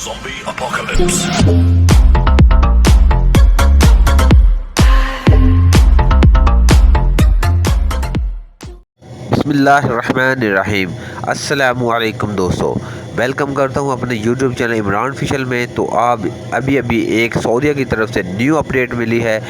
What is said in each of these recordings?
Zombie apocalypse. बिस्मिल्लाहिर्रहमानिर्रहीम। अस्सलामुअलैकुम दोस्तों, वेलकम करता हूं अपने YouTube चैनल इमरान ऑफिशियल में। तो आप अभी एक सऊदीया की तरफ से न्यू अपडेट मिली है,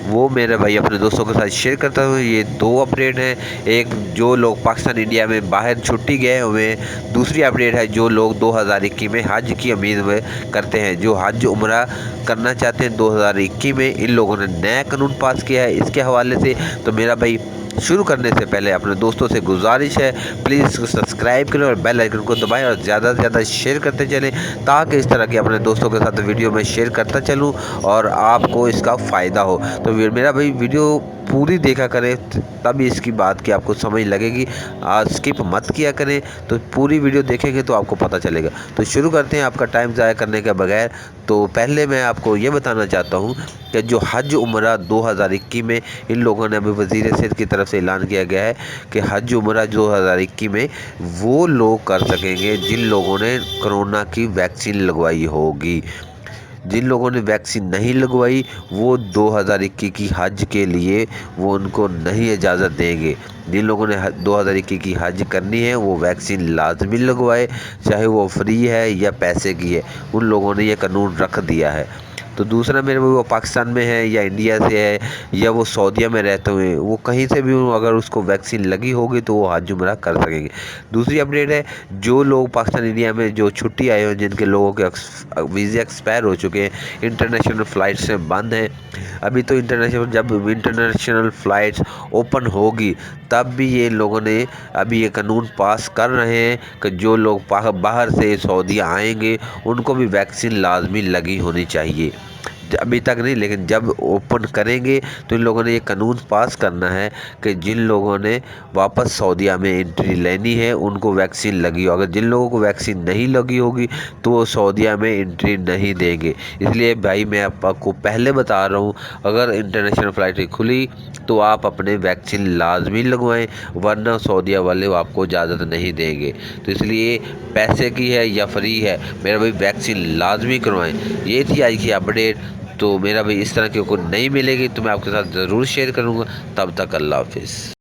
वो मेरे भाई अपने दोस्तों के साथ शेयर करता हूँ। ये दो अपडेट हैं, एक जो लोग पाकिस्तान इंडिया में बाहर छुट्टी गए हुए, दूसरी अपडेट है जो लोग 2021 में हज की उम्मीद में करते हैं, जो हज उम्रा करना चाहते हैं 2021 में। इन लोगों ने नया कानून पास किया है इसके हवाले से। तो मेरा भाई शुरू करने से पहले अपने दोस्तों से गुजारिश है, प्लीज़ इसको सब्सक्राइब करें और बेल आइकन को दबाएं और ज़्यादा से ज़्यादा शेयर करते चलें, ताकि इस तरह की अपने दोस्तों के साथ वीडियो में शेयर करता चलूं और आपको इसका फ़ायदा हो। तो मेरा भाई वीडियो पूरी देखा करें, तभी इसकी बात की आपको समझ लगेगी। स्किप मत किया करें, तो पूरी वीडियो देखेंगे तो आपको पता चलेगा। तो शुरू करते हैं आपका टाइम ज़ाया करने के बगैर। तो पहले मैं आपको ये बताना चाहता हूँ कि जो हज उम्रा 2021 में इन लोगों ने अभी वज़ीर सेहत की तरफ से ऐलान किया गया है कि हज उम्रा 2021 में वो लोग कर सकेंगे जिन लोगों ने कोरोना की वैक्सीन लगवाई होगी। जिन लोगों ने वैक्सीन नहीं लगवाई वो 2021 की हज के लिए वो उनको नहीं इजाज़त देंगे। जिन लोगों ने 2021 की हज करनी है वो वैक्सीन लाजमी लगवाए, चाहे वो फ्री है या पैसे की है। उन लोगों ने ये कानून रख दिया है। तो दूसरा मेरे वो पाकिस्तान में है या इंडिया से है या वो सऊदीया में रहते हुए, वो कहीं से भी अगर उसको वैक्सीन लगी होगी तो वो हज उम्रा कर सकेंगे। दूसरी अपडेट है, जो लोग पाकिस्तान इंडिया में जो छुट्टी आए हैं, जिनके लोगों के वीज़े एक्सपायर हो चुके हैं, इंटरनेशनल फ़्लाइट्स से बंद हैं। अभी तो जब इंटरनेशनल फ़्लाइट्स ओपन होगी तब भी ये लोगों ने अभी ये कानून पास कर रहे हैं कि जो लोग बाहर से सऊदीया आएंगे उनको भी वैक्सीन लाजमी लगी होनी चाहिए। अभी तक नहीं, लेकिन जब ओपन करेंगे तो इन लोगों ने ये कानून पास करना है कि जिन लोगों ने वापस सऊदीया में एंट्री लेनी है उनको वैक्सीन लगी हो। अगर जिन लोगों को वैक्सीन नहीं लगी होगी तो वो सऊदीया में एंट्री नहीं देंगे। इसलिए भाई मैं आपको पहले बता रहा हूँ, अगर इंटरनेशनल फ़्लाइट खुली तो आप अपने वैक्सीन लाजमी लगवाएं, वरना सऊदीया वाले आपको इजाज़त नहीं देंगे। तो इसलिए पैसे की है या फ्री है, मेरा भाई वैक्सीन लाजमी करवाएं। ये थी आज की अपडेट। तो मेरा भाई इस तरह की कोई नहीं मिलेगी तो मैं आपके साथ ज़रूर शेयर करूँगा। तब तक अल्लाह हाफिज़।